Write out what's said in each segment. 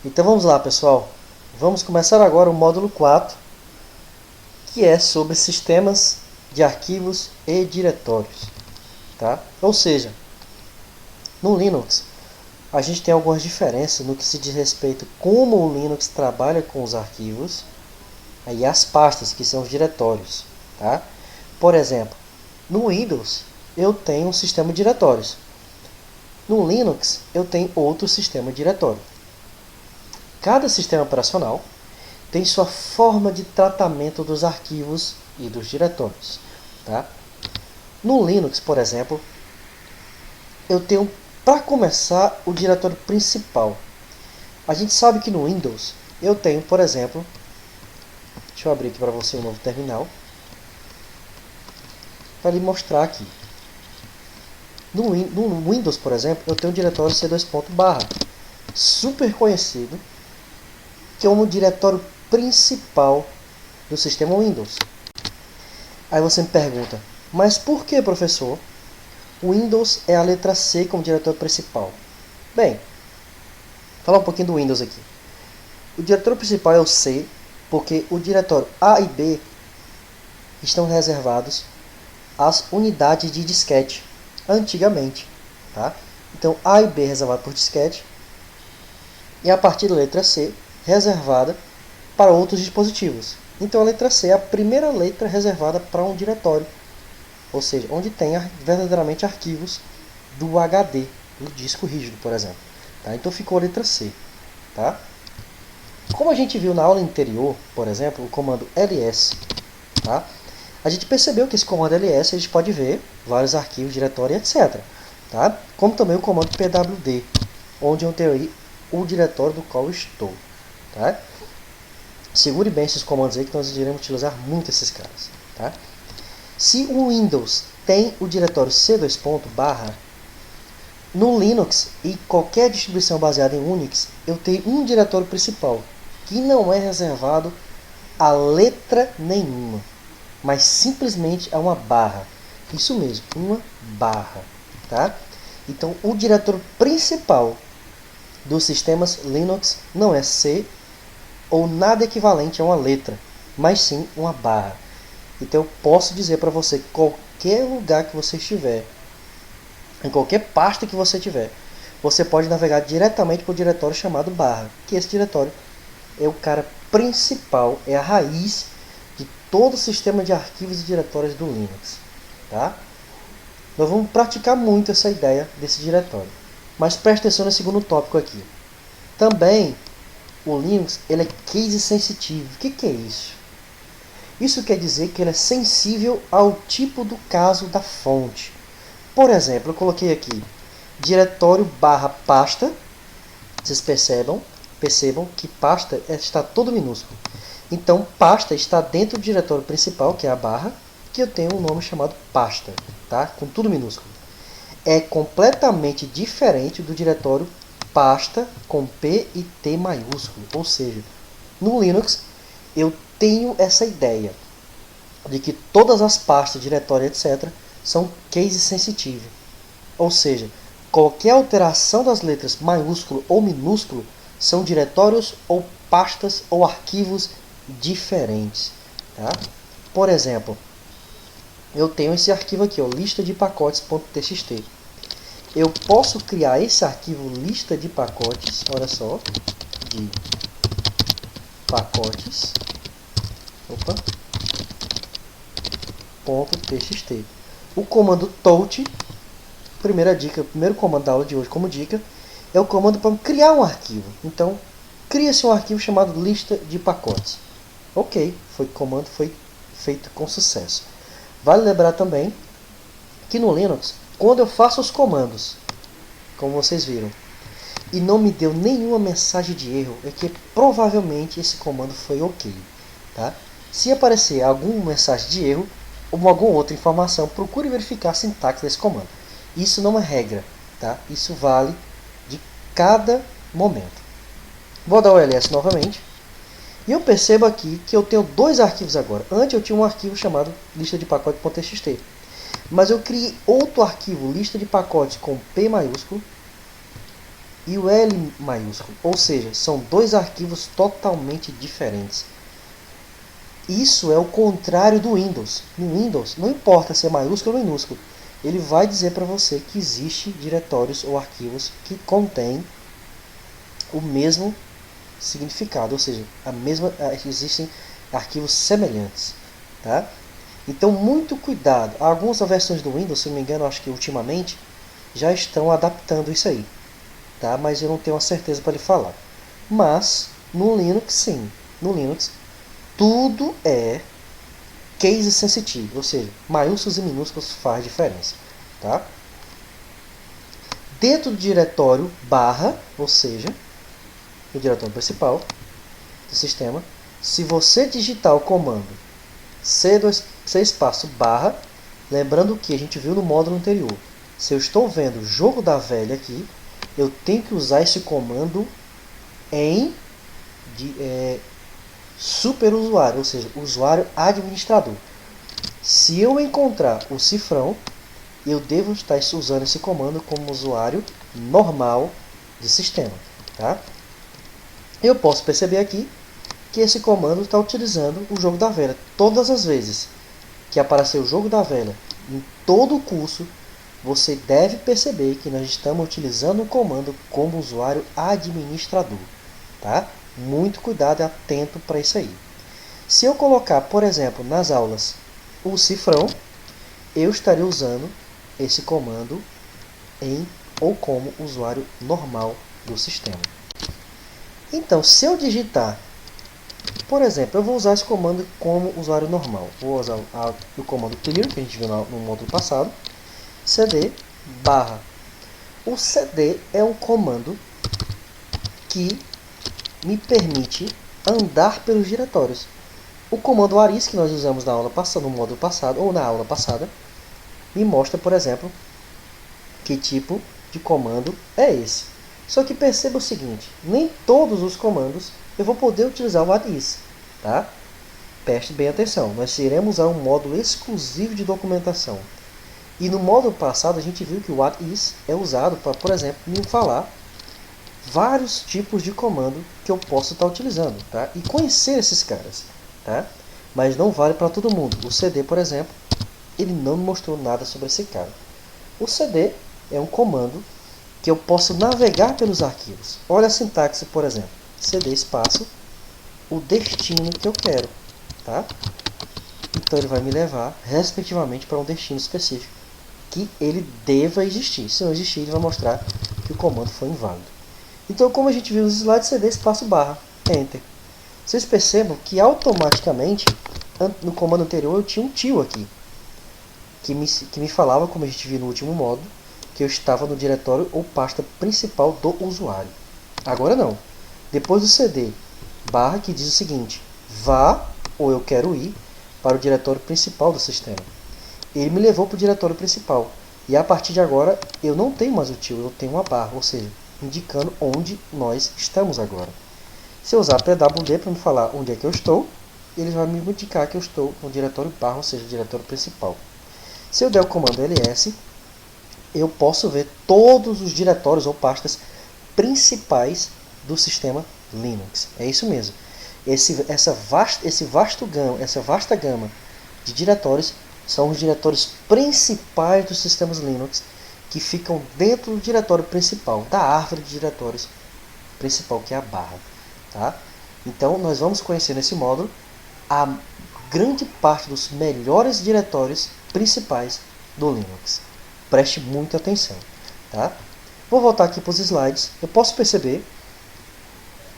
Então vamos lá, pessoal. Vamos começar agora o módulo 4, que é sobre sistemas de arquivos e diretórios. Tá? Ou seja, no Linux, a gente tem algumas diferenças no que se diz respeito a como o Linux trabalha com os arquivos e as pastas, que são os diretórios. Tá? Por exemplo, no Windows, eu tenho um sistema de diretórios. No Linux, eu tenho outro sistema de diretório. Cada sistema operacional tem sua forma de tratamento dos arquivos e dos diretórios. Tá? No Linux, por exemplo, eu tenho, para começar, o diretório principal. A gente sabe que no Windows eu tenho, por exemplo, deixa eu abrir aqui para você um novo terminal, para lhe mostrar aqui. No Windows, por exemplo, eu tenho um diretório c2.barra, super conhecido, que é um diretório principal do sistema Windows. Aí você me pergunta, mas por que, professor, o Windows é a letra C como diretório principal? Bem, vou falar um pouquinho do Windows aqui. O diretório principal é o C, porque o diretório A e B estão reservados às unidades de disquete, antigamente. Tá? Então, A e B é reservado por disquete, e a partir da letra C, reservada para outros dispositivos. Então, a letra C é a primeira letra reservada para um diretório, ou seja, onde tem verdadeiramente arquivos do HD, do disco rígido, por exemplo. Tá? Então, ficou a letra C. Tá? Como a gente viu na aula anterior, por exemplo, o comando ls, tá? A gente percebeu que esse comando ls a gente pode ver vários arquivos, diretório, etc. Tá? Como também o comando pwd, onde eu tenho o diretório do qual eu estou. Tá? Segure bem esses comandos aí, que nós iremos utilizar muito esses caras. Tá? Se o Windows tem o diretório c2.barra, no Linux e qualquer distribuição baseada em Unix, eu tenho um diretório principal, que não é reservado a letra nenhuma, mas simplesmente a uma barra. Isso mesmo, uma barra. Tá? Então, o diretório principal dos sistemas Linux não é C ou nada equivalente a uma letra, mas sim uma barra. Então, eu posso dizer para você, qualquer lugar que você estiver, em qualquer pasta que você tiver, você pode navegar diretamente para o diretório chamado barra, que esse diretório é o cara principal, é a raiz de todo o sistema de arquivos e diretórios do Linux. Tá? Nós vamos praticar muito essa ideia desse diretório. Mas preste atenção no segundo tópico aqui. Também, o Linux ele é case sensitive. O que é isso? Isso quer dizer que ele é sensível ao tipo do caso da fonte. Por exemplo, eu coloquei aqui diretório barra pasta. Vocês percebam que pasta está todo minúsculo. Então, pasta está dentro do diretório principal, que é a barra, que eu tenho um nome chamado pasta, tá? Com tudo minúsculo. É completamente diferente do diretório pasta com P e T maiúsculo. Ou seja, no Linux eu tenho essa ideia de que todas as pastas, diretório, etc. são case sensitive. Ou seja, qualquer alteração das letras maiúsculo ou minúsculo são diretórios ou pastas ou arquivos diferentes. Tá? Por exemplo, eu tenho esse arquivo aqui, ó, lista de pacotes.txt. Eu posso criar esse arquivo lista de pacotes, olha só, de pacotes, .txt. O comando tout, primeira dica, primeiro comando da aula de hoje como dica, é o comando para criar um arquivo. Então, cria-se um arquivo chamado lista de pacotes. Ok, o comando foi feito com sucesso. Vale lembrar também que no Linux, quando eu faço os comandos, como vocês viram, e não me deu nenhuma mensagem de erro, é que provavelmente esse comando foi ok. Tá? Se aparecer alguma mensagem de erro ou alguma outra informação, procure verificar a sintaxe desse comando. Isso não é regra, tá? Isso vale de cada momento. Vou dar o ls novamente. E eu percebo aqui que eu tenho dois arquivos agora. Antes eu tinha um arquivo chamado lista de pacotes.txt. Mas eu criei outro arquivo, lista de pacotes com P maiúsculo, e o L maiúsculo, ou seja, são dois arquivos totalmente diferentes. Isso é o contrário do Windows. No Windows, não importa se é maiúsculo ou minúsculo, ele vai dizer para você que existe diretórios ou arquivos que contêm o mesmo significado, ou seja, existem arquivos semelhantes, tá? Então, muito cuidado. Algumas versões do Windows, se não me engano, acho que ultimamente, já estão adaptando isso aí, tá? Mas eu não tenho a certeza para lhe falar. Mas, no Linux, sim. No Linux, tudo é case sensitive, ou seja, maiúsculos e minúsculos faz diferença, tá? Dentro do diretório barra, ou seja, o diretório principal do sistema, se você digitar o comando C espaço barra, lembrando que a gente viu no módulo anterior, se eu estou vendo o jogo da velha aqui, eu tenho que usar esse comando em superusuário, ou seja, usuário administrador. Se eu encontrar o cifrão, eu devo estar usando esse comando como usuário normal de sistema, tá? Eu posso perceber aqui que esse comando está utilizando o jogo da velha. Todas as vezes que aparecer o jogo da velha em todo o curso, você deve perceber que nós estamos utilizando o comando como usuário administrador, tá? Muito cuidado e atento para isso aí. Se eu colocar, por exemplo, nas aulas o cifrão, eu estaria usando esse comando em ou como usuário normal do sistema. Então, se eu digitar, por exemplo, eu vou usar esse comando como usuário normal. Vou usar o comando clear, que a gente viu no módulo passado, cd barra. O cd é um comando que me permite andar pelos diretórios. O comando aris que nós usamos na aula passada, no módulo passado ou na aula passada, me mostra, por exemplo, que tipo de comando é esse. Só que perceba o seguinte, nem todos os comandos eu vou poder utilizar o aris, tá? Preste bem atenção, nós iremos usar um módulo exclusivo de documentação. E no módulo passado a gente viu que o aris é usado para, por exemplo, me falar vários tipos de comando que eu posso estar utilizando, tá? E conhecer esses caras, tá? Mas não vale para todo mundo. O cd, por exemplo, ele não me mostrou nada sobre esse cara. O cd é um comando que eu posso navegar pelos arquivos. Olha a sintaxe, por exemplo. cd espaço, o destino que eu quero, tá? Então ele vai me levar, respectivamente, para um destino específico que ele deva existir. Se não existir, ele vai mostrar que o comando foi inválido. Então, como a gente viu nos slides, cd espaço barra, enter. Vocês percebam que automaticamente, no comando anterior, eu tinha um tio aqui, que me falava, como a gente viu no último módulo, que eu estava no diretório ou pasta principal do usuário. Agora não. Depois do cd barra, que diz o seguinte, vá, ou eu quero ir, para o diretório principal do sistema. Ele me levou para o diretório principal. E a partir de agora, eu não tenho mais o tio, eu tenho uma barra, ou seja, indicando onde nós estamos agora. Se eu usar pwd para me falar onde é que eu estou, ele vai me indicar que eu estou no diretório barra, ou seja, diretório principal. Se eu der o comando ls, eu posso ver todos os diretórios ou pastas principais do sistema Linux. É isso mesmo. Essa vasta gama de diretórios são os diretórios principais dos sistemas Linux que ficam dentro do diretório principal, da árvore de diretórios principal, que é a barra. Tá? Então, nós vamos conhecer nesse módulo a grande parte dos melhores diretórios principais do Linux. Preste muita atenção. Tá? Vou voltar aqui para os slides. Eu posso perceber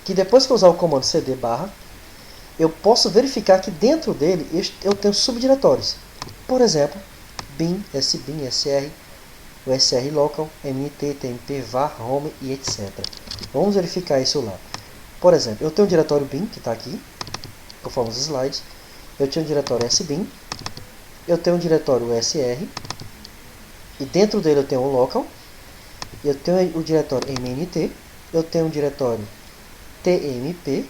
que depois que eu usar o comando cd barra, eu posso verificar que dentro dele eu tenho subdiretórios. Por exemplo, bin, sbin, sr, o sr local, mit, tmp, var, home e etc. Vamos verificar isso lá. Por exemplo, eu tenho um diretório bin, que está aqui, conforme os slides. Eu tenho um diretório sbin, eu tenho um diretório sr, e dentro dele eu tenho o local, eu tenho o diretório mnt, eu tenho um diretório tmp,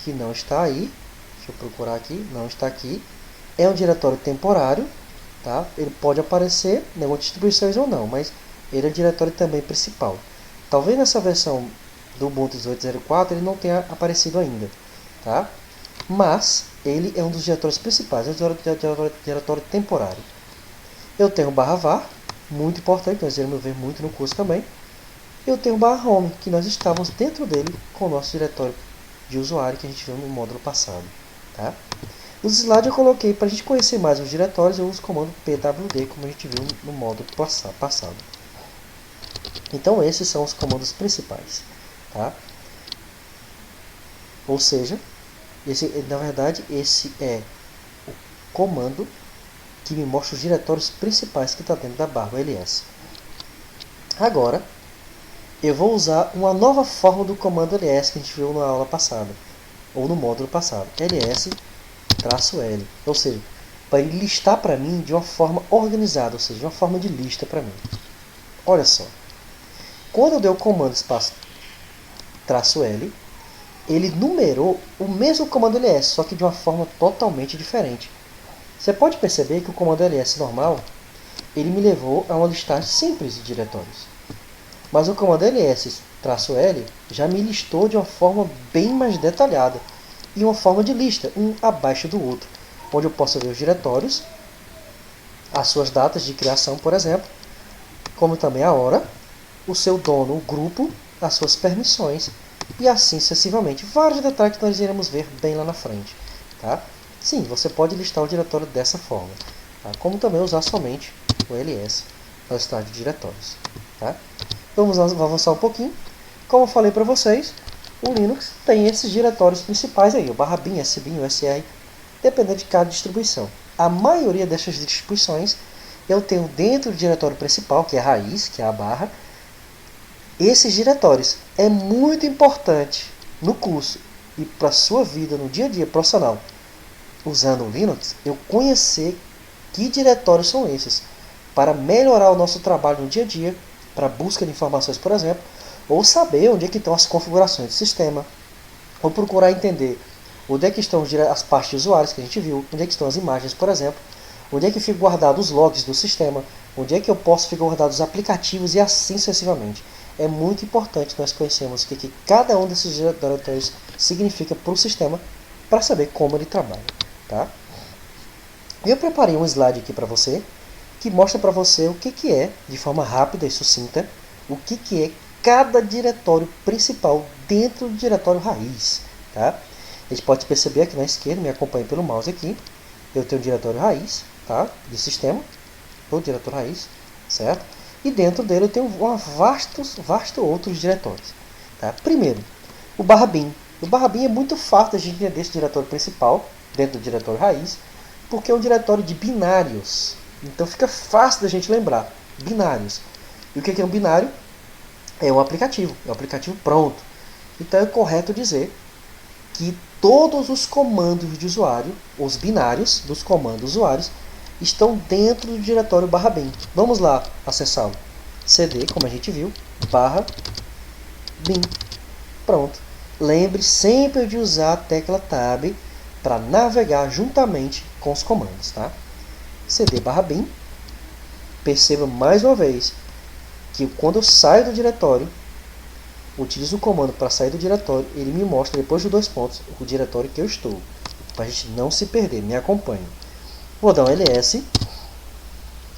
que não está aí, deixa eu procurar aqui, não está aqui, é um diretório temporário, tá? Ele pode aparecer em algumas distribuições ou não, mas ele é o diretório também principal. Talvez nessa versão do Ubuntu 18.04 ele não tenha aparecido ainda, tá? Mas ele é um dos diretórios principais, é um diretório temporário. Eu tenho /var, muito importante, nós iremos ver muito no curso também. Eu tenho /home, que nós estávamos dentro dele com o nosso diretório de usuário que a gente viu no módulo passado, tá? Nos slides eu coloquei, para a gente conhecer mais os diretórios, eu uso o comando pwd, como a gente viu no módulo passado. Então esses são os comandos principais, tá? Ou seja, na verdade esse é o comando que me mostra os diretórios principais que está dentro da barra ls. Agora, eu vou usar uma nova forma do comando ls que a gente viu na aula passada, ou no módulo passado, ls-l, ou seja, para ele listar para mim de uma forma organizada, ou seja, de uma forma de lista para mim. Olha só, quando eu dei o comando espaço -l, ele numerou o mesmo comando ls, só que de uma forma totalmente diferente. Você pode perceber que o comando ls normal, ele me levou a uma listagem simples de diretórios. Mas o comando ls-l já me listou de uma forma bem mais detalhada, e uma forma de lista, um abaixo do outro, onde eu posso ver os diretórios, as suas datas de criação, por exemplo, como também a hora, o seu dono, o grupo, as suas permissões, e assim sucessivamente. Vários detalhes que nós iremos ver bem lá na frente. Tá? Sim, você pode listar o diretório dessa forma, tá? Como também usar somente o ls para listar de diretórios. Tá? Vamos avançar um pouquinho. Como eu falei para vocês, o Linux tem esses diretórios principais aí, o /bin, sbin, usr, dependendo de cada distribuição. A maioria dessas distribuições eu tenho dentro do diretório principal, que é a raiz, que é a barra, esses diretórios. É muito importante no curso e para a sua vida no dia a dia profissional, usando o Linux, eu conhecer que diretórios são esses, para melhorar o nosso trabalho no dia a dia, para busca de informações, por exemplo, ou saber onde é que estão as configurações do sistema, ou procurar entender onde é que estão as pastas de usuários que a gente viu, onde é que estão as imagens, por exemplo, onde é que ficam guardados os logs do sistema, onde é que eu posso ficar guardados os aplicativos e assim sucessivamente. É muito importante nós conhecermos o que cada um desses diretórios significa para o sistema, para saber como ele trabalha. Tá? Eu preparei um slide aqui para você, que mostra para você o que é, de forma rápida e sucinta, o que é cada diretório principal dentro do diretório raiz. Tá? A gente pode perceber aqui na esquerda, me acompanhe pelo mouse aqui, eu tenho o diretório raiz, tá? De sistema, o diretório raiz, certo? E dentro dele eu tenho vastos outros diretórios. Tá? Primeiro, o /bin. O /bin é muito fácil a gente entender esse diretório principal, dentro do diretório raiz, porque é um diretório de binários. Então fica fácil da gente lembrar. Binários. E o que é um binário? É um aplicativo pronto. Então é correto dizer que todos os comandos de usuário, os binários dos comandos usuários, estão dentro do diretório /bin. Vamos lá acessá-lo. cd, como a gente viu, /bin. Pronto. Lembre sempre de usar a tecla Tab para navegar juntamente com os comandos. Tá? cd /bin. Perceba mais uma vez que quando eu saio do diretório, utilizo o comando para sair do diretório, ele me mostra depois dos 2 pontos o diretório que eu estou, para a gente não se perder. Me acompanhe. Vou dar um ls.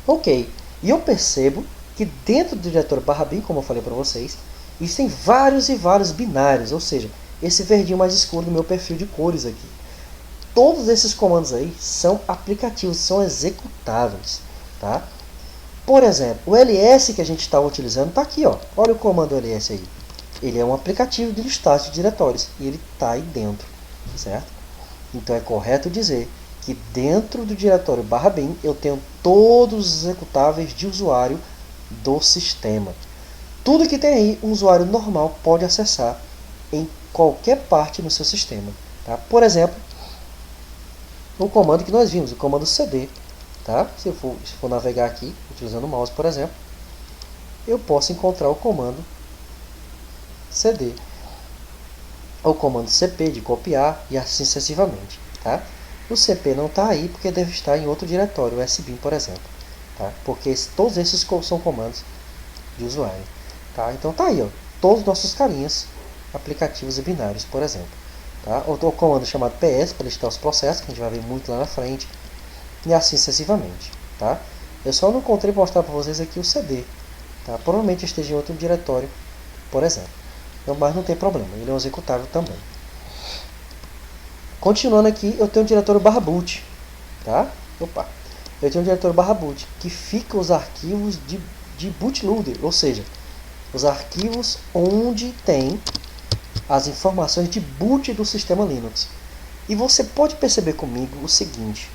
Ok. E eu percebo que dentro do diretório /bin, como eu falei para vocês, existem vários e vários binários, ou seja, esse verdinho mais escuro do meu perfil de cores aqui. Todos esses comandos aí são aplicativos, são executáveis. Tá? Por exemplo, o ls que a gente estava utilizando está aqui. Ó. Olha o comando ls aí. Ele é um aplicativo de listagem de diretórios e ele está aí dentro. Certo? Então é correto dizer que dentro do diretório /bin eu tenho todos os executáveis de usuário do sistema. Tudo que tem aí, um usuário normal pode acessar em qualquer parte no seu sistema. Tá? Por exemplo, o comando que nós vimos, o comando cd. Tá? Se eu for navegar aqui, utilizando o mouse, por exemplo, eu posso encontrar o comando cd. O comando cp de copiar e assim sucessivamente. Tá? O cp não está aí porque deve estar em outro diretório, o sbin, por exemplo. Tá? Porque todos esses são comandos de usuário. Tá? Então tá aí, ó, todos os nossos carinhas, aplicativos e binários, por exemplo. Tá? Ou o comando chamado PS para listar os processos, que a gente vai ver muito lá na frente, e assim sucessivamente. Tá? Eu só não encontrei para mostrar para vocês aqui o CD. Tá? Provavelmente esteja em outro diretório, por exemplo. Então, mas não tem problema, ele é um executável também. Continuando aqui, eu tenho um diretório /boot. Tá? Opa! Eu tenho um diretório /boot, que fica os arquivos de bootloader, ou seja, os arquivos onde tem as informações de boot do sistema Linux. E você pode perceber comigo o seguinte: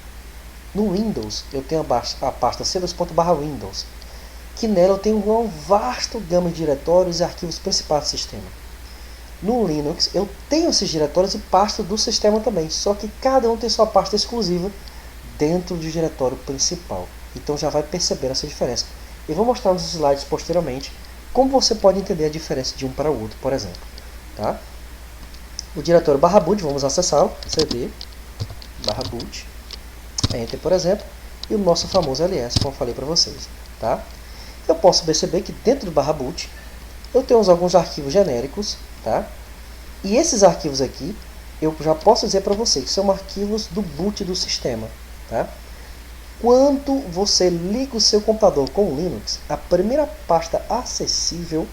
no Windows eu tenho a pasta c2./Windows, que nela eu tenho uma vasta gama de diretórios e arquivos principais do sistema. No Linux eu tenho esses diretórios e pastas do sistema também, só que cada um tem sua pasta exclusiva dentro do diretório principal. Então já vai perceber essa diferença. Eu vou mostrar nos slides posteriormente como você pode entender a diferença de um para o outro, por exemplo. Tá? O diretório /boot, vamos acessá-lo, cd /boot, enter, por exemplo, e o nosso famoso ls, como eu falei para vocês. Tá? Eu posso perceber que dentro do /boot eu tenho alguns arquivos genéricos, tá? E esses arquivos aqui eu já posso dizer para vocês que são arquivos do boot do sistema. Tá? Quando você liga o seu computador com o Linux, a primeira pasta acessível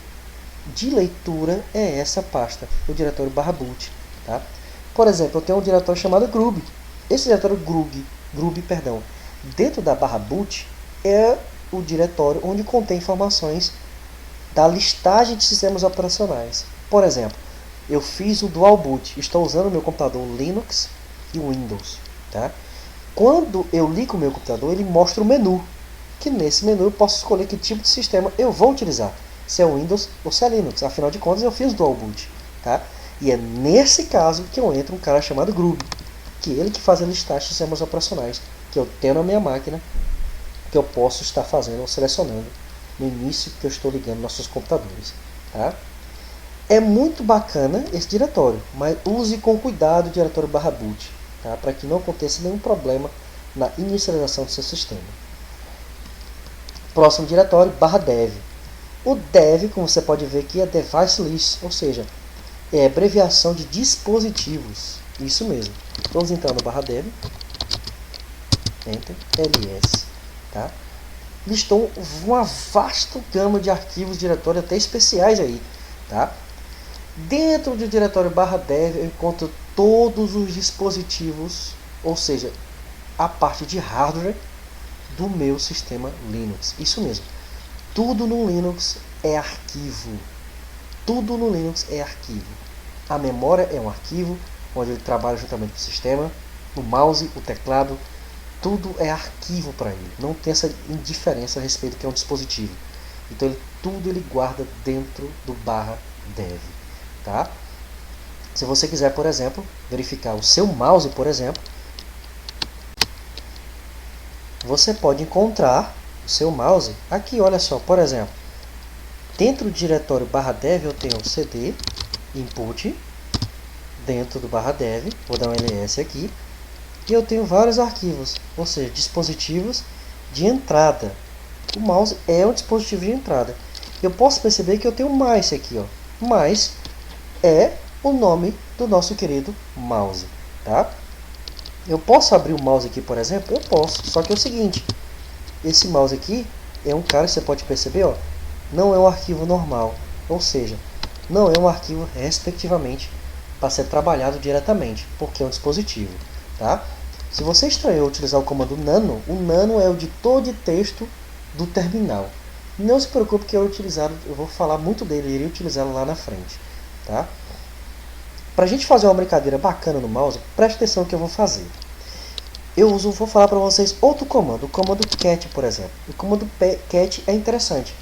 de leitura é essa pasta, o diretório /boot. Tá? Por exemplo, eu tenho um diretório chamado grub. Esse diretório grub, dentro da /boot é o diretório onde contém informações da listagem de sistemas operacionais. Por exemplo, eu fiz o dual boot, estou usando o meu computador Linux e Windows. Tá? Quando eu ligo o meu computador, ele mostra o menu, que nesse menu eu posso escolher que tipo de sistema eu vou utilizar, se é Windows ou se é Linux. Afinal de contas, eu fiz o dual boot. Tá? E é nesse caso que eu entro um cara chamado grub, que é ele que faz a listagem de sistemas operacionais que eu tenho na minha máquina, que eu posso estar fazendo ou selecionando no início que eu estou ligando nossos computadores. Tá? É muito bacana esse diretório, mas use com cuidado o diretório /boot, tá? Para que não aconteça nenhum problema na inicialização do seu sistema. Próximo diretório, /dev. O dev, como você pode ver aqui, é device list, ou seja, é abreviação de dispositivos. Isso mesmo. Vamos entrar no /dev, enter, ls. Tá? Listou uma vasta gama de arquivos, diretórios até especiais aí. Tá? Dentro do diretório /dev eu encontro todos os dispositivos, ou seja, a parte de hardware do meu sistema Linux. Isso mesmo. Tudo no Linux é arquivo. Tudo no Linux é arquivo. A memória é um arquivo, onde ele trabalha juntamente com o sistema. O mouse, o teclado, tudo é arquivo para ele. Não tem essa indiferença a respeito do que é um dispositivo. Então tudo ele guarda dentro do /dev. Tá? Se você quiser, por exemplo, verificar o seu mouse, por exemplo, você pode encontrar o seu mouse aqui, olha só, por exemplo, dentro do diretório /dev eu tenho o cd input, dentro do /dev, vou dar um ls aqui, e eu tenho vários arquivos, ou seja, dispositivos de entrada. O mouse é um dispositivo de entrada. Eu posso perceber que eu tenho mais aqui, ó. Mais é o nome do nosso querido mouse. Tá? Eu posso abrir o mouse aqui, por exemplo? Eu posso, só que é o seguinte, esse mouse aqui é um cara, você pode perceber, ó, não é um arquivo normal, ou seja, não é um arquivo respectivamente para ser trabalhado diretamente, porque é um dispositivo. Tá? Se você estranhou utilizar o comando nano, o nano é o editor de texto do terminal. Não se preocupe que eu vou falar muito dele, eu irei utilizá-lo lá na frente. Tá? Para a gente fazer uma brincadeira bacana no mouse, preste atenção no que eu vou fazer. Vou falar para vocês outro comando, o comando cat, por exemplo. O comando cat é interessante,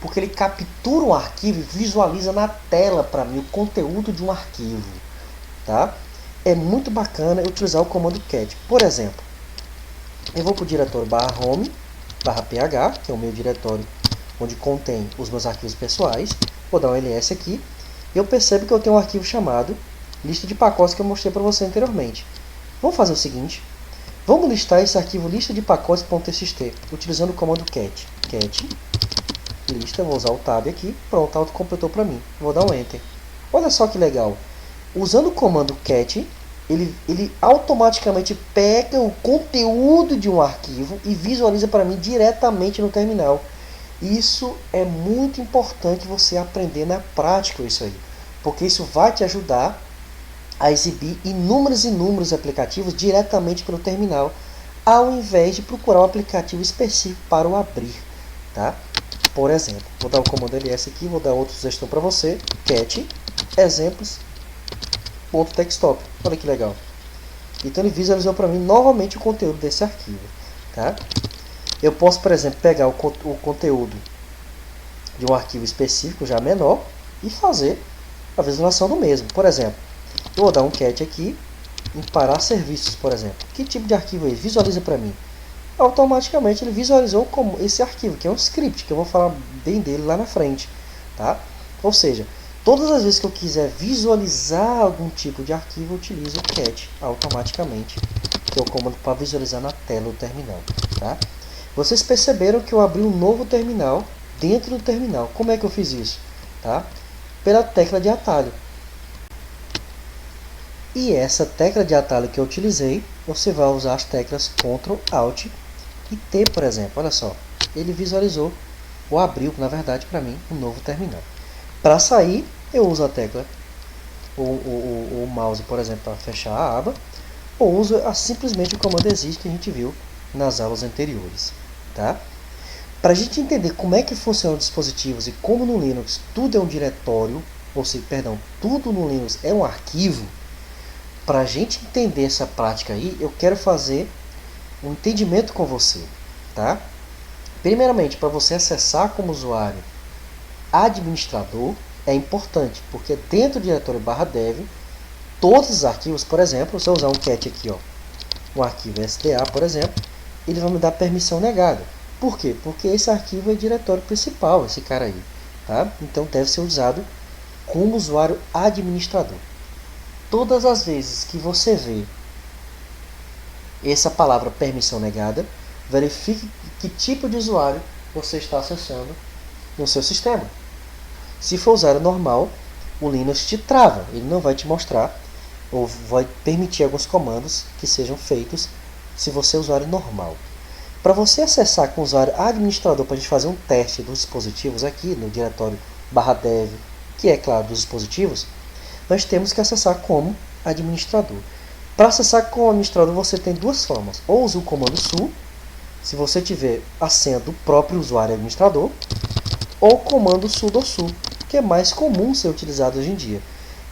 porque ele captura um arquivo e visualiza na tela para mim o conteúdo de um arquivo. Tá? É muito bacana utilizar o comando cat. Por exemplo, eu vou para o diretório /home, /ph, que é o meu diretório onde contém os meus arquivos pessoais. Vou dar um ls aqui. Eu percebo que eu tenho um arquivo chamado lista de pacotes que eu mostrei para você anteriormente. Vamos fazer o seguinte. Vamos listar esse arquivo lista de pacotes.txt utilizando o comando cat. lista, vou usar o Tab aqui, pronto, autocompletou para mim. Vou dar um Enter. Olha só que legal. Usando o comando cat, ele automaticamente pega o conteúdo de um arquivo e visualiza para mim diretamente no terminal. Isso é muito importante você aprender na prática isso aí, porque isso vai te ajudar a exibir inúmeros aplicativos diretamente pelo terminal, ao invés de procurar um aplicativo específico para o abrir, tá? Por exemplo, vou dar o comando ls aqui, vou dar outra sugestão para você, cat exemplos.desktop. Olha que legal. Então ele visualizou para mim novamente o conteúdo desse arquivo, tá? Eu posso, por exemplo, pegar o conteúdo de um arquivo específico já menor e fazer a visualização do mesmo. Por exemplo, eu vou dar um cat aqui em parar serviços, por exemplo. Que tipo de arquivo ele visualiza para mim? Automaticamente ele visualizou como esse arquivo, que é um script, que eu vou falar bem dele lá na frente, tá? Ou seja, todas as vezes que eu quiser visualizar algum tipo de arquivo, eu utilizo o cat automaticamente, que é o comando para visualizar na tela do terminal, tá? Vocês perceberam que eu abri um novo terminal dentro do terminal. Como é que eu fiz isso? Tá? Pela tecla de atalho. E essa tecla de atalho que eu utilizei, você vai usar as teclas Ctrl, Alt e T, por exemplo. Olha só, ele visualizou, ou abriu, na verdade, para mim, um novo terminal. Para sair, eu uso a tecla, o mouse, por exemplo, para fechar a aba, ou uso simplesmente o comando exit que a gente viu nas aulas anteriores. Tá? Para a gente entender como é que funcionam os dispositivos e como no Linux tudo é um diretório, ou seja, perdão, tudo no Linux é um arquivo, para a gente entender essa prática aí, eu quero fazer um entendimento com você. Tá? Primeiramente, para você acessar como usuário administrador, é importante, porque dentro do diretório /dev, todos os arquivos, por exemplo, se eu usar um cat aqui, ó, um arquivo SDA, por exemplo, ele vai me dar permissão negada. Por quê? Porque esse arquivo é o diretório principal, esse cara aí. Tá? Então deve ser usado como usuário administrador. Todas as vezes que você vê essa palavra permissão negada, verifique que tipo de usuário você está acessando no seu sistema. Se for usuário normal, o Linux te trava, ele não vai te mostrar ou vai permitir alguns comandos que sejam feitos se você é usuário normal. Para você acessar com o usuário administrador, para a gente fazer um teste dos dispositivos aqui no diretório /dev, que é claro dos dispositivos, nós temos que acessar como administrador. Para acessar como administrador, você tem duas formas. Ou usa o comando su, se você tiver a senha do próprio usuário administrador, ou o comando sudosu, que é mais comum ser utilizado hoje em dia,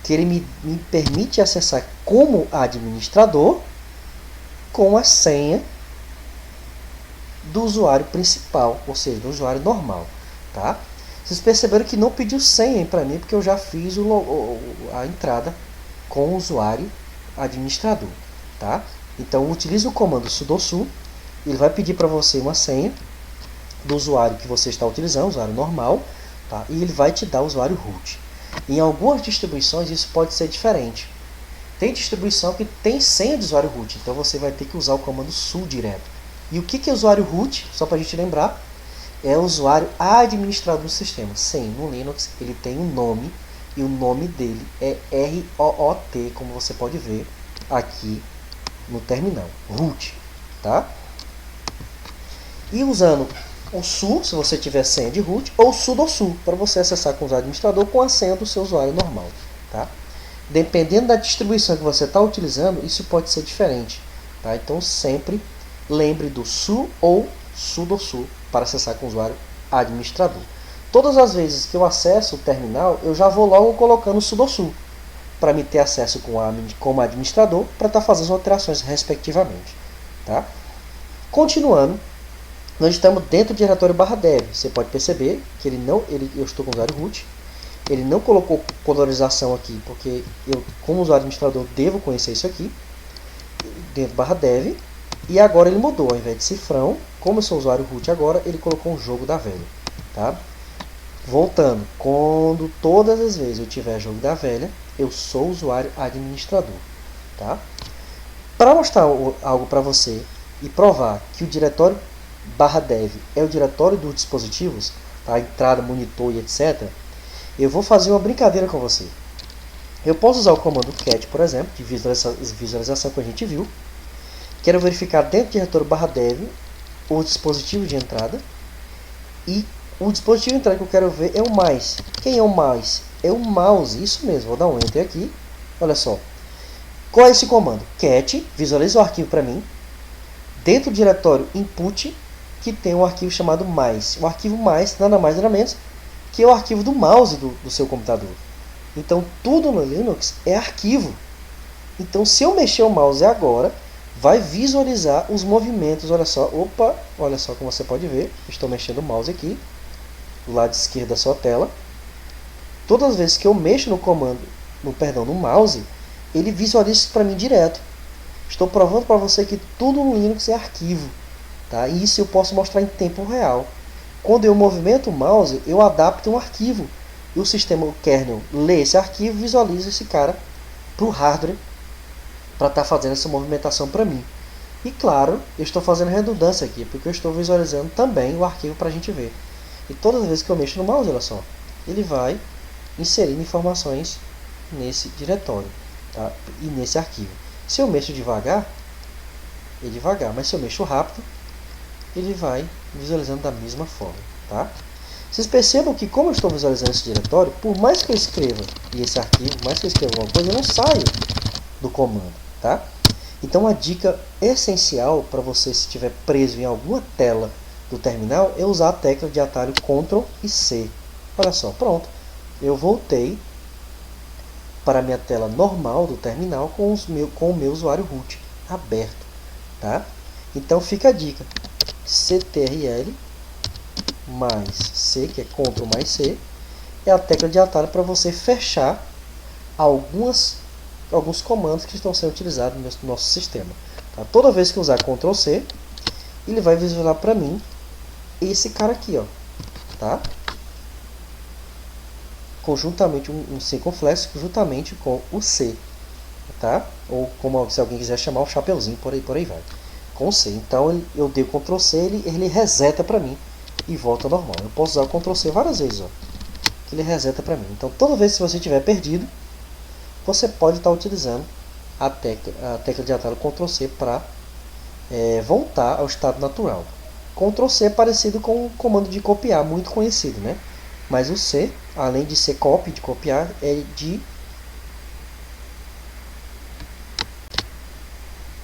que ele me permite acessar como administrador com a senha do usuário principal, ou seja, do usuário normal. Tá? Vocês perceberam que não pediu senha para mim, porque eu já fiz a entrada com o usuário administrador. Tá? Então, utilize o comando sudosu, ele vai pedir para você uma senha do usuário que você está utilizando, usuário normal, tá? E ele vai te dar o usuário root. Em algumas distribuições isso pode ser diferente. Tem distribuição que tem senha de usuário root, então você vai ter que usar o comando su direto. E o que é usuário root? Só para a gente lembrar, é o usuário administrador do sistema. Sim, no Linux ele tem um nome, e o nome dele é ROOT, como você pode ver aqui no terminal, root. Tá? E usando o su, se você tiver senha de root, ou sudosu, para você acessar com o usuário administrador com a senha do seu usuário normal. Tá? Dependendo da distribuição que você está utilizando, isso pode ser diferente. Tá? Então sempre lembre do su ou sudosu para acessar com o usuário administrador. Todas as vezes que eu acesso o terminal, eu já vou logo colocando o sudosu, para me ter acesso como administrador, para estar fazendo as alterações respectivamente. Tá? Continuando, nós estamos dentro do diretório /dev. Você pode perceber que eu estou com o usuário root. Ele não colocou colorização aqui, porque eu, como usuário administrador, devo conhecer isso aqui. Dentro do /dev. E agora ele mudou. Ao invés de cifrão, como eu sou usuário root agora, ele colocou um jogo da velha. Tá? Voltando. Quando todas as vezes eu tiver jogo da velha, eu sou usuário administrador. Tá? Para mostrar algo para você e provar que o diretório /dev é o diretório dos dispositivos, tá? Entrada, monitor e etc. Eu vou fazer uma brincadeira com você. Eu posso usar o comando cat, por exemplo, de visualização que a gente viu. Quero verificar dentro do diretório /dev o dispositivo de entrada. E o dispositivo de entrada que eu quero ver é o mais. Quem é o mais? É o mouse, isso mesmo. Vou dar um enter aqui. Olha só. Qual é esse comando? Cat, visualiza o arquivo para mim. Dentro do diretório input, que tem um arquivo chamado mais. O arquivo mais, nada mais nada menos, que é o arquivo do mouse do seu computador. Então, tudo no Linux é arquivo. Então, se eu mexer o mouse agora, vai visualizar os movimentos. Olha só, opa, olha só como você pode ver. Estou mexendo o mouse aqui, do lado esquerdo da sua tela. Todas as vezes que eu mexo no comando, no mouse, ele visualiza isso para mim direto. Estou provando para você que tudo no Linux é arquivo. Tá? E isso eu posso mostrar em tempo real. Quando eu movimento o mouse, eu adapto um arquivo. E o sistema, o kernel, lê esse arquivo e visualiza esse cara para o hardware para estar fazendo essa movimentação para mim. E claro, eu estou fazendo redundância aqui, porque eu estou visualizando também o arquivo para a gente ver. E todas as vezes que eu mexo no mouse, olha só, ele vai inserindo informações nesse diretório, tá? E nesse arquivo. Se eu mexo devagar, é devagar, mas se eu mexo rápido, ele vai visualizando da mesma forma, tá? Vocês percebam que, como eu estou visualizando esse diretório, por mais que eu escreva esse arquivo, por mais que eu escreva alguma coisa, eu não saio do comando, tá? Então, uma dica essencial para você, se estiver preso em alguma tela do terminal, é usar a tecla de atalho Ctrl e C. Olha só, pronto. Eu voltei para a minha tela normal do terminal com o meu usuário root aberto, tá? Então, fica a dica. CTRL mais C, que é Ctrl mais C, é a tecla de atalho para você fechar alguns comandos que estão sendo utilizados no nosso sistema. Tá? Toda vez que usar Ctrl C, ele vai visualizar para mim esse cara aqui, ó, tá? Conjuntamente, um circunflexo juntamente com o C, tá? Ou como se alguém quiser chamar, o chapeuzinho, por aí vai. Com C. Então eu dei o Ctrl C, ele reseta para mim e volta ao normal. Eu posso usar o Ctrl C várias vezes, ó, que ele reseta para mim. Então toda vez que você estiver perdido, você pode estar utilizando a tecla de atalho Ctrl C para voltar ao estado natural. Ctrl C é parecido com o comando de copiar, muito conhecido, né? Mas o C, além de ser copy, de copiar, é de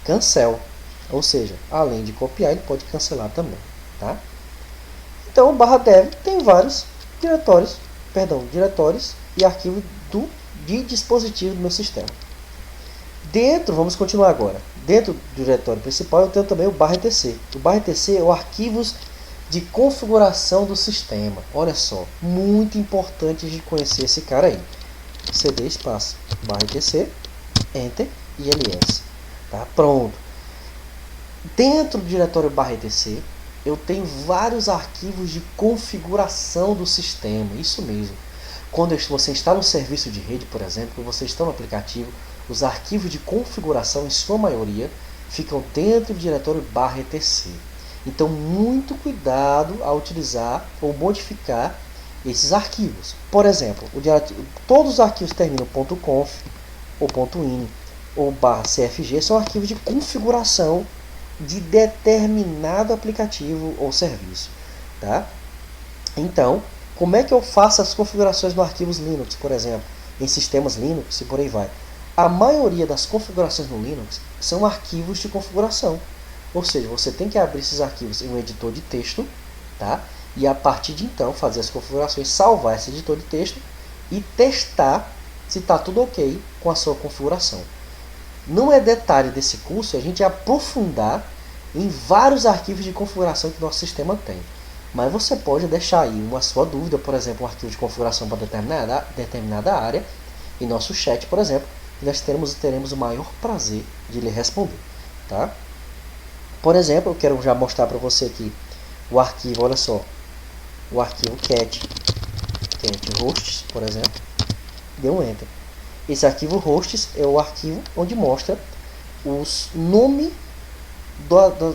cancel. Ou seja, além de copiar, ele pode cancelar também, tá? Então, o /dev tem vários diretórios e arquivos de dispositivo do meu sistema. Vamos continuar agora. Dentro do diretório principal, eu tenho também o /etc. O /etc é o arquivos de configuração do sistema. Olha só, muito importante de conhecer esse cara aí. cd espaço /etc, enter e ls. Tá? Pronto. Dentro do diretório /etc, eu tenho vários arquivos de configuração do sistema. Isso mesmo. Quando você está no serviço de rede, por exemplo, você está no aplicativo, os arquivos de configuração, em sua maioria, ficam dentro do diretório /etc. Então, muito cuidado ao utilizar ou modificar esses arquivos. Por exemplo, todos os arquivos que terminam .conf, ou .ini, ou /cfg são arquivos de configuração de determinado aplicativo ou serviço. Tá? Então, como é que eu faço as configurações no arquivos Linux, por exemplo, em sistemas Linux e por aí vai? A maioria das configurações no Linux são arquivos de configuração. Ou seja, você tem que abrir esses arquivos em um editor de texto, tá? E a partir de então fazer as configurações, salvar esse editor de texto e testar se está tudo ok com a sua configuração. Não é detalhe desse curso a gente aprofundar em vários arquivos de configuração que o nosso sistema tem. Mas você pode deixar aí uma sua dúvida, por exemplo, um arquivo de configuração para determinada área, em nosso chat, por exemplo, e nós teremos o maior prazer de lhe responder. Tá? Por exemplo, eu quero já mostrar para você aqui o arquivo, olha só, o arquivo cat hosts, por exemplo, deu um enter. Esse arquivo hosts é o arquivo onde mostra os nomes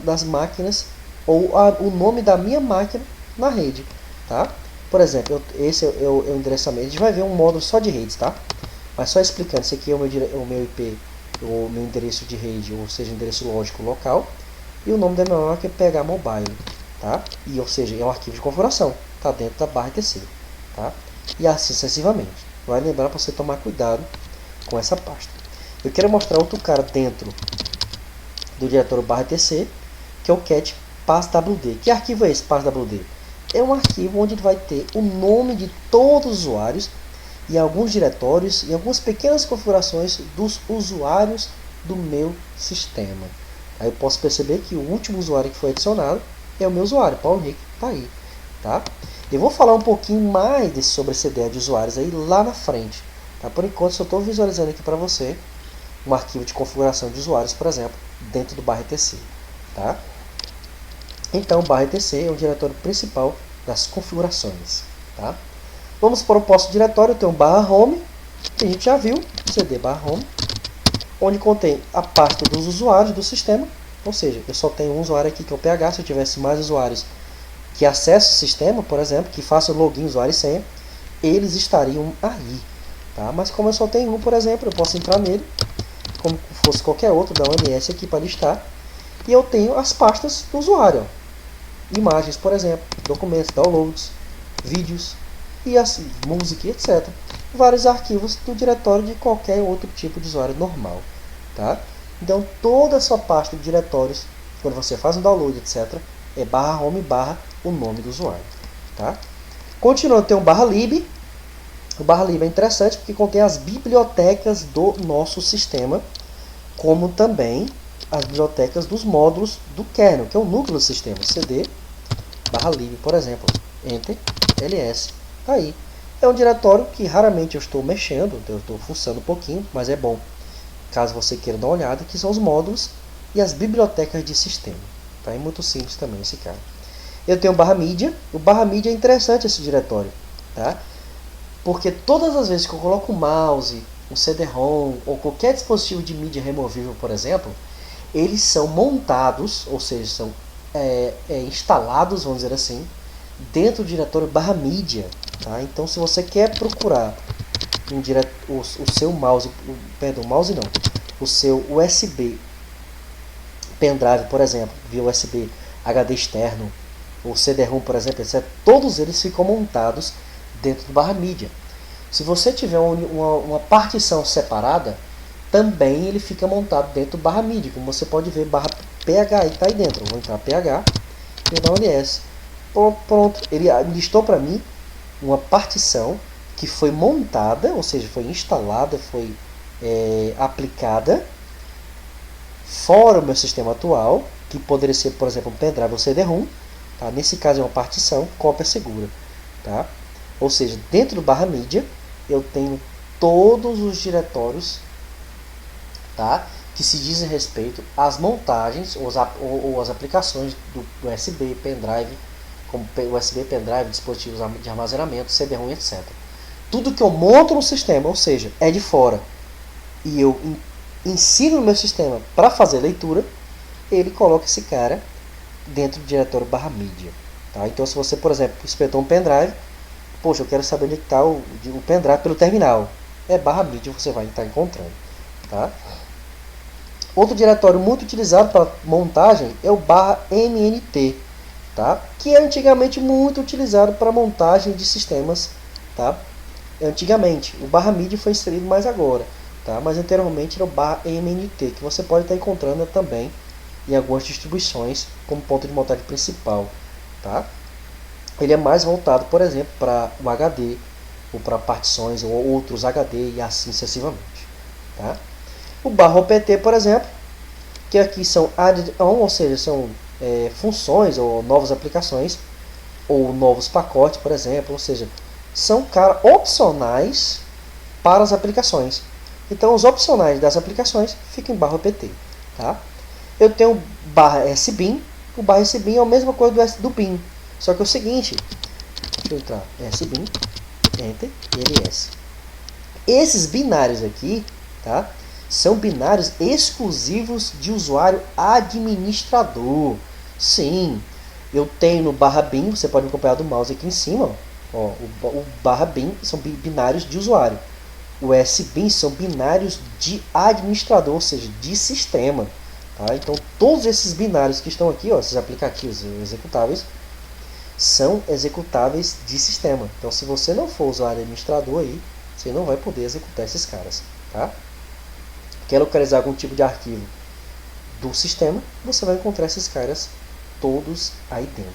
das máquinas ou o nome da minha máquina na rede, tá? Por exemplo, esse é o endereçamento. A gente vai ver um módulo só de redes, tá? Mas só explicando, esse aqui é o meu IP, o meu endereço de rede, ou seja, endereço lógico local. E o nome da memória que é PH Mobile, tá? E, ou seja, é um arquivo de configuração, tá dentro da barra etc, tá? E assim sucessivamente. Vai lembrar para você tomar cuidado com essa pasta. Eu quero mostrar outro cara dentro do diretório barra etc, que é o cat passwd. Que arquivo é esse passwd? É um arquivo onde vai ter o nome de todos os usuários e alguns diretórios e algumas pequenas configurações dos usuários do meu sistema. Aí eu posso perceber que o último usuário que foi adicionado é o meu usuário, Paulo Henrique, está aí. Tá? Eu vou falar um pouquinho mais sobre essa ideia de usuários aí lá na frente. Tá? Por enquanto, só estou visualizando aqui para você um arquivo de configuração de usuários, por exemplo, dentro do barra etc. Tá? Então, o barra etc é o diretório principal das configurações. Tá? Vamos para o próximo diretório, tem um barra home, que a gente já viu, cd barra home, onde contém a pasta dos usuários do sistema, ou seja, eu só tenho um usuário aqui que é o PH. Se eu tivesse mais usuários que acessem o sistema, por exemplo, que façam login, usuário e senha, eles estariam aí. Tá? Mas como eu só tenho um, por exemplo, eu posso entrar nele, como fosse qualquer outro, dar um ls aqui para listar, e eu tenho as pastas do usuário. Ó. Imagens, por exemplo, documentos, downloads, vídeos, e assim, música, etc. Vários arquivos do diretório de qualquer outro tipo de usuário normal. Tá? Então, toda a sua pasta de diretórios, quando você faz um download, etc., é barra home barra o nome do usuário. Tá? Continuando, tem um barra lib. O barra lib é interessante porque contém as bibliotecas do nosso sistema, como também as bibliotecas dos módulos do kernel, que é o núcleo do sistema. cd barra lib, por exemplo, enter, ls. Tá aí. É um diretório que raramente eu estou mexendo, eu estou fuçando um pouquinho, mas é bom, caso você queira dar uma olhada, que são os módulos e as bibliotecas de sistema. Tá? É muito simples também esse cara. Eu tenho o barra mídia. O barra mídia é interessante esse diretório, tá? Porque todas as vezes que eu coloco um mouse, um CD-ROM ou qualquer dispositivo de mídia removível, por exemplo, eles são montados, ou seja, são instalados, vamos dizer assim, dentro do diretório barra mídia. Tá? Então, se você quer procurar o seu mouse, perdão, mouse não, o seu USB pendrive, por exemplo, via USB HD externo, ou CD-ROM, por exemplo, etc., todos eles ficam montados dentro do barra mídia. Se você tiver uma partição separada, também ele fica montado dentro do barra mídia, como você pode ver, barra PH está aí dentro. Eu vou entrar PH e dar um ls. Pronto, ele listou para mim uma partição que foi montada, ou seja, foi instalada, foi aplicada fora o meu sistema atual, que poderia ser, por exemplo, um pendrive ou CD-ROM. Tá? Nesse caso é uma partição, cópia segura. Tá? Ou seja, dentro do barra mídia eu tenho todos os diretórios, tá? Que se dizem respeito às montagens ou às aplicações do USB, pendrive, como USB, pendrive, dispositivos de armazenamento, CD-ROM, etc. Tudo que eu monto no sistema, ou seja, é de fora, e eu ensino no meu sistema para fazer leitura, ele coloca esse cara dentro do diretório barra mídia. Tá? Então, se você, por exemplo, espetou um pendrive, poxa, eu quero saber onde está o pendrive pelo terminal. É barra mídia, você vai estar encontrando. Tá? Outro diretório muito utilizado para montagem é o barra mnt, tá? Que é antigamente muito utilizado para montagem de sistemas. Tá? Antigamente, o barra mídia foi inserido mais agora. Tá? Mas anteriormente era o barra mnt, que você pode estar encontrando também em algumas distribuições como ponto de montagem principal. Tá? Ele é mais voltado, por exemplo, para o HD, ou para partições, ou outros HD, e assim sucessivamente. Tá? O barra opt, por exemplo, que aqui são add-on, ou seja, são funções ou novas aplicações, ou novos pacotes, por exemplo, ou seja, são opcionais para as aplicações. Então, os opcionais das aplicações ficam em barra opt. Tá? Eu tenho barra sbin. O barra sbin é a mesma coisa do bin. Só que é o seguinte, deixa eu entrar, sbin, enter e ls. Esses binários aqui, tá, são binários exclusivos de usuário administrador. Sim, eu tenho no barra bin, você pode acompanhar do mouse aqui em cima, ó, Ó, o barra bin são binários de usuário. O sbin são binários de administrador, ou seja, de sistema. Tá? Então, todos esses binários que estão aqui, ó, esses aplicativos executáveis, são executáveis de sistema. Então, se você não for usuário administrador, aí, você não vai poder executar esses caras. Tá? Quer localizar algum tipo de arquivo do sistema, você vai encontrar esses caras todos aí dentro.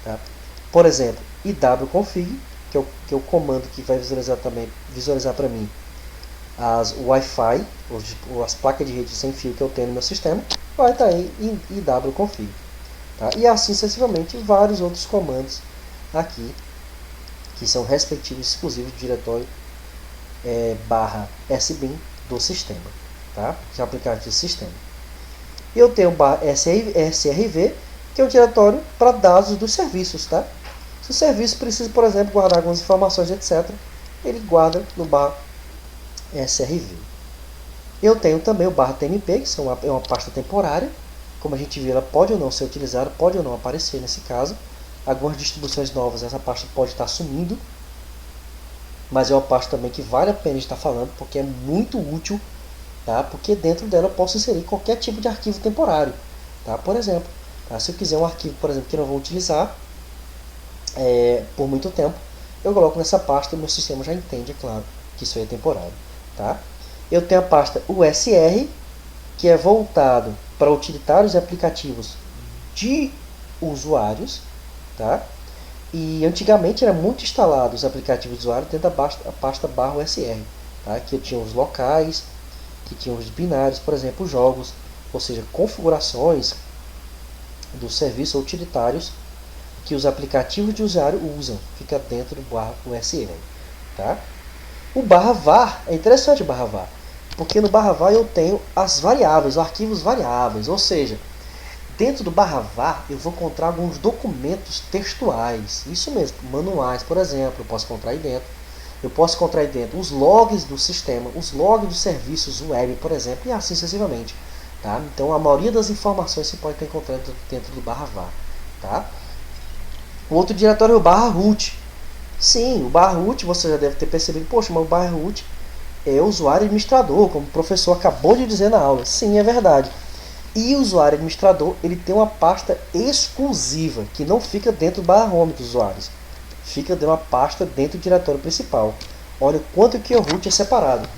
Tá? Por exemplo, iwconfig, que é o comando que vai visualizar para mim as Wi-Fi, as placas de rede sem fio que eu tenho no meu sistema, vai estar aí em iwconfig. Tá? E assim sucessivamente vários outros comandos aqui, que são respectivos exclusivos do diretório barra sbin do sistema, tá? Que é o aplicativo do sistema. E eu tenho o barra srv, que é o diretório para dados dos serviços. Tá? Se o serviço precisa, por exemplo, guardar algumas informações, etc., ele guarda no barra srv. Eu tenho também o barra tmp, que é uma pasta temporária. Como a gente viu, ela pode ou não ser utilizada, pode ou não aparecer nesse caso. Algumas distribuições novas, essa pasta pode estar sumindo, mas é uma pasta também que vale a pena estar falando, porque é muito útil, tá? Porque dentro dela eu posso inserir qualquer tipo de arquivo temporário. Tá? Por exemplo, tá? Se eu quiser um arquivo, por exemplo, que eu não vou utilizar por muito tempo, eu coloco nessa pasta e o meu sistema já entende, é claro, que isso aí é temporário. Tá? Eu tenho a pasta USR, que é voltado para utilitários e aplicativos de usuários. Tá? E antigamente era muito instalado os aplicativos de usuário dentro da pasta barra USR. Tá? Que tinha os locais, que tinha os binários, por exemplo, jogos, ou seja, configurações dos serviços utilitários que os aplicativos de usuário usam, fica dentro do barra USR. Tá? O barra var, é interessante o barra var, porque no barra var eu tenho as variáveis, os arquivos variáveis, ou seja, dentro do barra var eu vou encontrar alguns documentos textuais, isso mesmo, manuais, por exemplo, eu posso encontrar aí dentro. Eu posso encontrar aí dentro os logs do sistema, os logs dos serviços web, por exemplo, e assim sucessivamente. Tá? Então a maioria das informações você pode estar encontrando dentro do barra var. Tá? O outro diretório é o barra root. Sim, o barra root você já deve ter percebido, poxa, mas o barra root é o usuário administrador, como o professor acabou de dizer na aula. Sim, é verdade. E o usuário administrador ele tem uma pasta exclusiva, que não fica dentro do barra home dos usuários. Fica dentro de uma pasta dentro do diretório principal. Olha o quanto que o root é separado.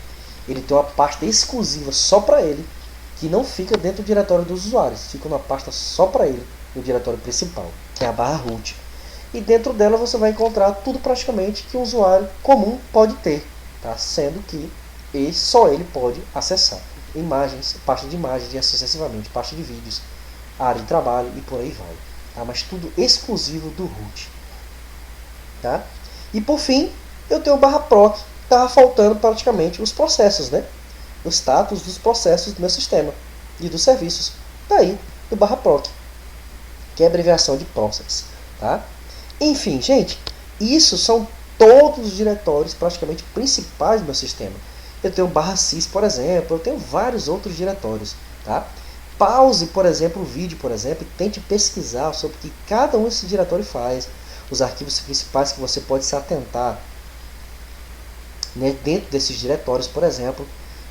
Ele tem uma pasta exclusiva só para ele, que não fica dentro do diretório dos usuários. Fica uma pasta só para ele, no diretório principal, que é a barra root. E dentro dela você vai encontrar tudo praticamente que um usuário comum pode ter, tá? Sendo que só ele pode acessar. Imagens, pasta de imagens e assim sucessivamente, pasta de vídeos, área de trabalho e por aí vai. Tá? Mas tudo exclusivo do root. Tá? E por fim, eu tenho o barra proc, que estava faltando praticamente os processos, né? O status dos processos do meu sistema e dos serviços. Daí, do barra proc, que é a abreviação de process. Tá? Enfim, gente, isso são todos os diretórios praticamente principais do meu sistema. Eu tenho barra sys, por exemplo, eu tenho vários outros diretórios. Tá? Pause, por exemplo, o vídeo, por exemplo, e tente pesquisar sobre o que cada um desse diretório faz, os arquivos principais que você pode se atentar, né, dentro desses diretórios, por exemplo,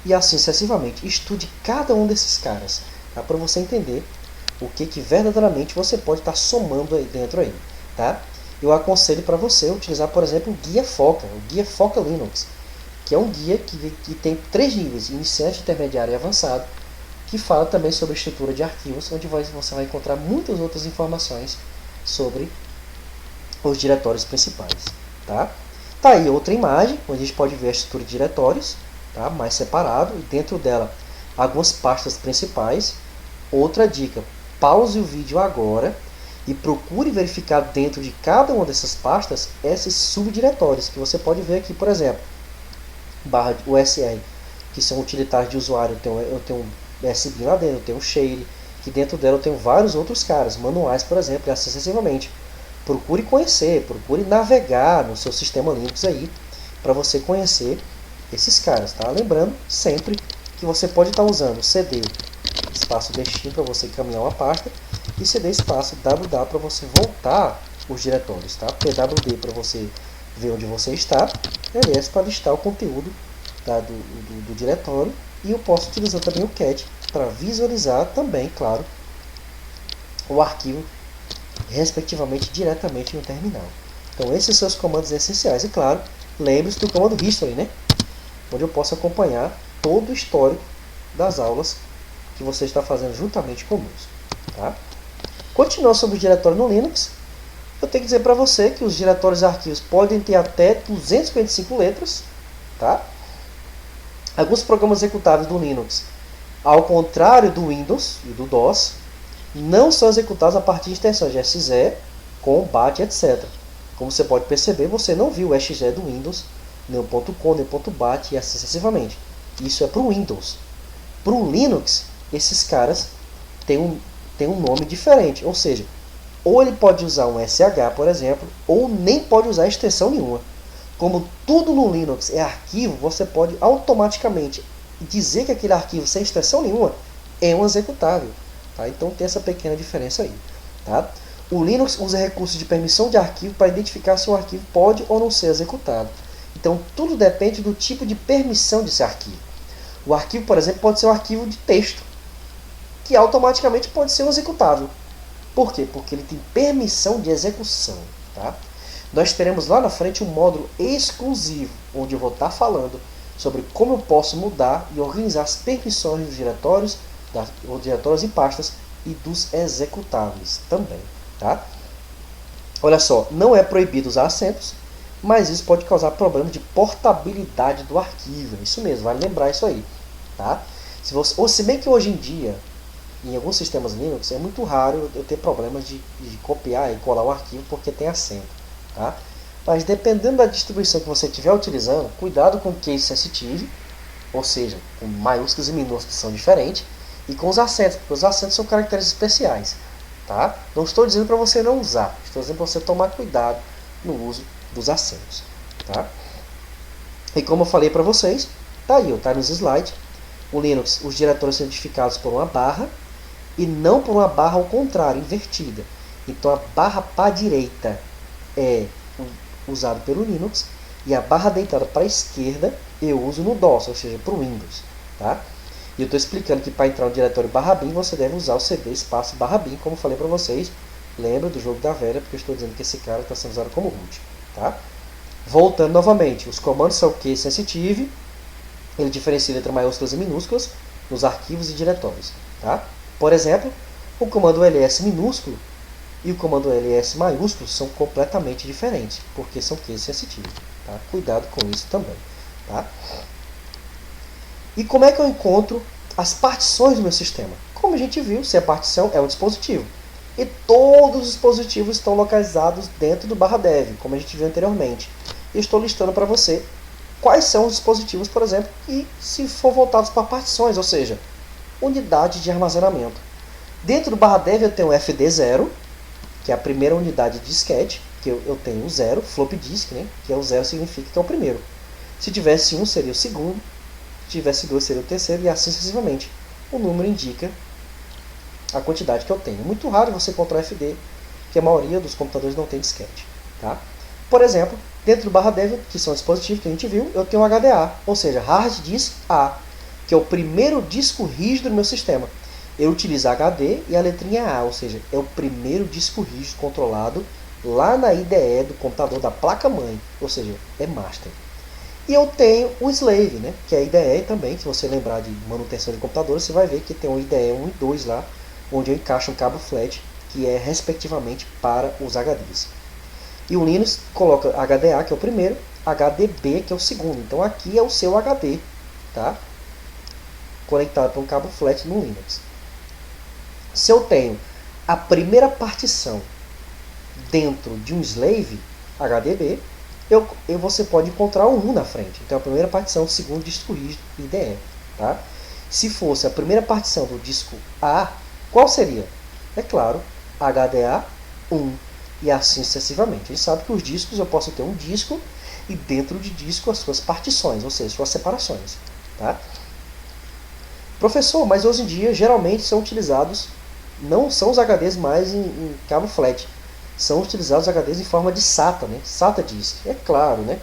e assim sucessivamente. Estude cada um desses caras, tá? Para você entender o que verdadeiramente você pode estar somando aí dentro aí. Tá? Eu aconselho para você utilizar, por exemplo, o Guia Foca, o Guia Foca Linux, que é um guia que tem 3 níveis, iniciante, intermediário e avançado, que fala também sobre estrutura de arquivos, onde você vai encontrar muitas outras informações sobre os diretórios principais. Tá? Tá aí outra imagem, onde a gente pode ver a estrutura de diretórios, tá? Mais separado, e dentro dela algumas pastas principais. Outra dica, pause o vídeo agora e procure verificar dentro de cada uma dessas pastas esses subdiretórios, que você pode ver aqui, por exemplo, barra USR, que são utilitários de usuário, eu tenho um SBin lá dentro, eu tenho um Share, que dentro dela eu tenho vários outros caras, manuais, por exemplo, e assim sucessivamente. Procure conhecer, procure navegar no seu sistema Linux aí, para você conhecer esses caras, tá? Lembrando sempre que você pode estar usando cd espaço destino para você caminhar uma pasta e cd espaço www para você voltar os diretórios, tá? pwd para você ver onde você está, ls para listar o conteúdo do diretório, e eu posso utilizar também o cat para visualizar também, claro, o arquivo respectivamente diretamente no terminal. Então esses são os comandos essenciais. E claro, lembre-se do comando history, né? Onde eu posso acompanhar todo o histórico das aulas que você está fazendo juntamente conosco. Tá? Continuando sobre o diretório no Linux, eu tenho que dizer para você que os diretórios e arquivos podem ter até 255 letras. Tá? Alguns programas executáveis do Linux, ao contrário do Windows e do DOS, não são executados a partir de extensões de exe, com, bat, etc. Como você pode perceber, você não viu o exe do Windows, nem o .com, nem o .bat e assim sucessivamente. Isso é para o Windows. Para o Linux, esses caras têm um nome diferente, ou seja, ou ele pode usar um sh, por exemplo, ou nem pode usar extensão nenhuma. Como tudo no Linux é arquivo, você pode automaticamente dizer que aquele arquivo sem extensão nenhuma é um executável. Tá? Então tem essa pequena diferença aí. Tá? O Linux usa recursos de permissão de arquivo para identificar se o arquivo pode ou não ser executado. Então tudo depende do tipo de permissão desse arquivo. O arquivo, por exemplo, pode ser um arquivo de texto, que automaticamente pode ser um executável. Por quê? Porque ele tem permissão de execução. Tá? Nós teremos lá na frente um módulo exclusivo, onde eu vou estar falando sobre como eu posso mudar e organizar as permissões dos diretórios e pastas e dos executáveis também. Tá? Olha só, não é proibido usar acentos, mas isso pode causar problemas de portabilidade do arquivo. Isso mesmo, vale lembrar isso aí. Tá? Se bem que hoje em dia, em alguns sistemas Linux, é muito raro eu ter problemas de copiar e colar o arquivo porque tem acento. Tá? Mas dependendo da distribuição que você estiver utilizando, cuidado com o case sensitive, ou seja, com maiúsculos e minúsculos são diferentes, e com os acentos, porque os acentos são caracteres especiais. Tá? Não estou dizendo para você não usar, estou dizendo para você tomar cuidado no uso dos acentos. Tá? E como eu falei para vocês, tá aí, tá nos slides, o Linux, os diretórios são identificados por uma barra e não por uma barra ao contrário, invertida. Então a barra para a direita é usado pelo Linux e a barra deitada para a esquerda eu uso no DOS, ou seja, para o Windows. Tá? E eu estou explicando que para entrar no diretório /bin você deve usar o cd espaço /bin, como eu falei para vocês. Lembra do jogo da velha, porque eu estou dizendo que esse cara está sendo usado como root. Tá? Voltando novamente, os comandos são case sensitive, ele diferencia letras maiúsculas e minúsculas nos arquivos e diretórios. Tá? Por exemplo, o comando ls minúsculo e o comando ls maiúsculo são completamente diferentes, porque são case sensitivos. Tá? Cuidado com isso também. Tá? E como é que eu encontro as partições do meu sistema? Como a gente viu, se a partição é um dispositivo. E todos os dispositivos estão localizados dentro do /dev, como a gente viu anteriormente. E estou listando para você quais são os dispositivos, por exemplo, e se for voltados para partições, ou seja, unidade de armazenamento. Dentro do /dev eu tenho o FD0, que é a primeira unidade de disquete, que eu tenho o 0, floppy disk, né, que é o 0 significa que é o primeiro. Se tivesse 1 seria o segundo, se tivesse 2 seria o terceiro e assim sucessivamente. O número indica a quantidade que eu tenho. É muito raro você encontrar FD, que a maioria dos computadores não tem disquete. Tá? Por exemplo, dentro do /dev, que são dispositivos que a gente viu, eu tenho um HDA, ou seja, Hard Disk A, que é o primeiro disco rígido do meu sistema. Eu utilizo HD e a letrinha A, ou seja, é o primeiro disco rígido controlado lá na IDE do computador da placa-mãe, ou seja, é master. E eu tenho o Slave, né, que é a IDE também, se você lembrar de manutenção de computadores, você vai ver que tem o IDE 1 e 2 lá, onde eu encaixo um cabo flat, que é respectivamente para os HDs. E o Linux coloca HDA, que é o primeiro, HDB, que é o segundo. Então aqui é o seu HD, tá? Conectado para um cabo flat no Linux. Se eu tenho a primeira partição dentro de um Slave, HDB, você pode encontrar um 1 na frente. Então a primeira partição, o segundo disco rígido, IDE. Tá? Se fosse a primeira partição do disco A, qual seria? É claro, HDA 1 e assim sucessivamente. A gente sabe que os discos eu posso ter um disco e dentro de disco as suas partições, ou seja, suas separações. Tá? Professor, mas hoje em dia geralmente são utilizados, não são os HDs mais em cabo flat. são utilizados HDs em forma de SATA, né? SATA disk, é claro, né?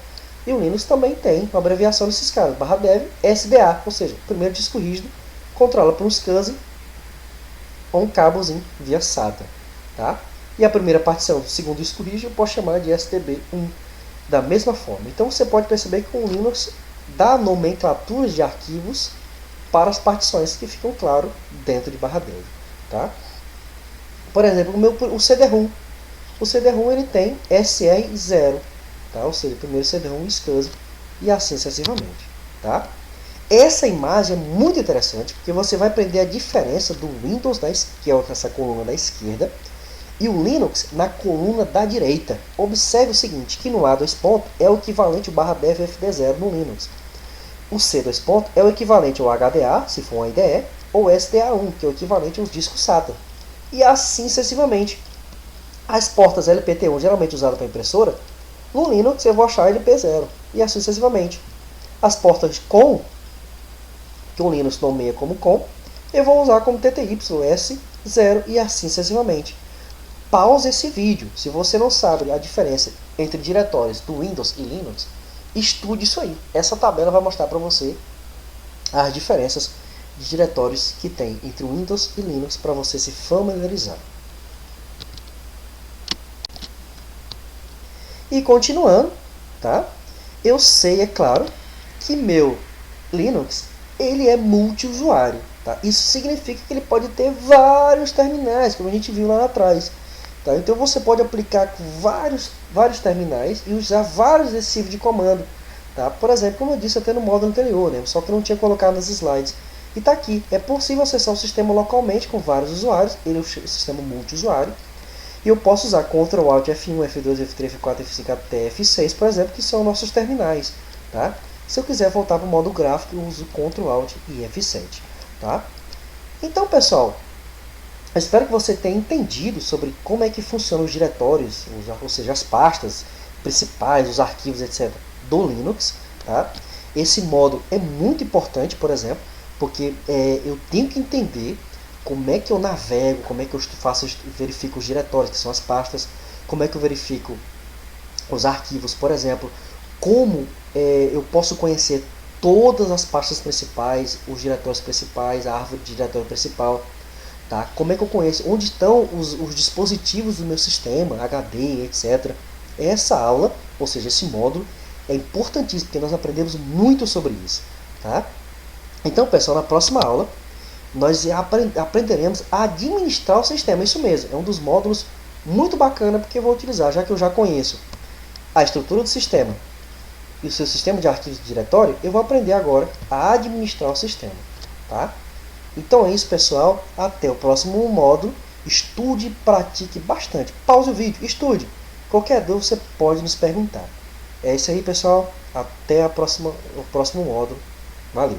E o Linux também tem uma abreviação desses caras, /dev SDA, ou seja, o primeiro disco rígido controla por um SCSI ou um cabozinho via SATA, tá? E a primeira partição do segundo disco rígido eu posso chamar de STB1, da mesma forma. Então você pode perceber que o Linux dá nomenclaturas de arquivos para as partições que ficam, claro, dentro de /dev, tá? Por exemplo, o CD-ROM. O CD-ROM ele tem SR0, tá? Ou seja, primeiro CD-ROM SCSI e assim sucessivamente, tá? Essa imagem é muito interessante porque você vai aprender a diferença do Windows, que é essa coluna da esquerda, e o Linux na coluna da direita. Observe o seguinte, que no A2 ponto é o equivalente ao /dev FD0 no Linux. O C2 ponto é o equivalente ao HDA, se for um IDE, ou SDA1, que é o equivalente aos discos SATA. E assim sucessivamente. As portas LPT1, geralmente usadas para impressora, no Linux eu vou achar LP0, e assim sucessivamente. As portas COM, que o Linux nomeia como COM, eu vou usar como TTY, S0 e assim sucessivamente. Pause esse vídeo. Se você não sabe a diferença entre diretórios do Windows e Linux, estude isso aí. Essa tabela vai mostrar para você as diferenças de diretórios que tem entre Windows e Linux para você se familiarizar. E continuando, tá? Eu sei, é claro, que meu Linux ele é multiusuário. Tá? Isso significa que ele pode ter vários terminais, como a gente viu lá atrás. Tá? Então você pode aplicar vários terminais e usar vários desses tipos de comando. Tá? Por exemplo, como eu disse até no módulo anterior, né? Só que eu não tinha colocado nas slides. E está aqui, é possível acessar o sistema localmente com vários usuários, ele é o sistema multiusuário. E eu posso usar Ctrl Alt F1, F2, F3, F4, F5 até F6, por exemplo, que são nossos terminais. Tá? Se eu quiser voltar para o modo gráfico, eu uso Ctrl Alt e F7. Tá? Então, pessoal, eu espero que você tenha entendido sobre como é que funcionam os diretórios, ou seja, as pastas principais, os arquivos, etc., do Linux. Tá? Esse modo é muito importante, por exemplo, porque eu tenho que entender como é que eu navego, como é que eu verifico os diretórios, que são as pastas, como é que eu verifico os arquivos, por exemplo, como eu posso conhecer todas as pastas principais, os diretórios principais, a árvore de diretório principal, tá? Como é que eu conheço, onde estão os dispositivos do meu sistema, HD, etc. Essa aula, ou seja, esse módulo, é importantíssimo, porque nós aprendemos muito sobre isso, tá? Então, pessoal, na próxima aula, nós aprenderemos a administrar o sistema. Isso mesmo, é um dos módulos muito bacana, porque eu vou utilizar, já que eu já conheço a estrutura do sistema e o seu sistema de arquivos de diretório, eu vou aprender agora a administrar o sistema. Tá? Então é isso, pessoal. Até o próximo módulo. Estude e pratique bastante. Pause o vídeo, estude. Qualquer dúvida você pode nos perguntar. É isso aí, pessoal. Até o próximo módulo. Valeu!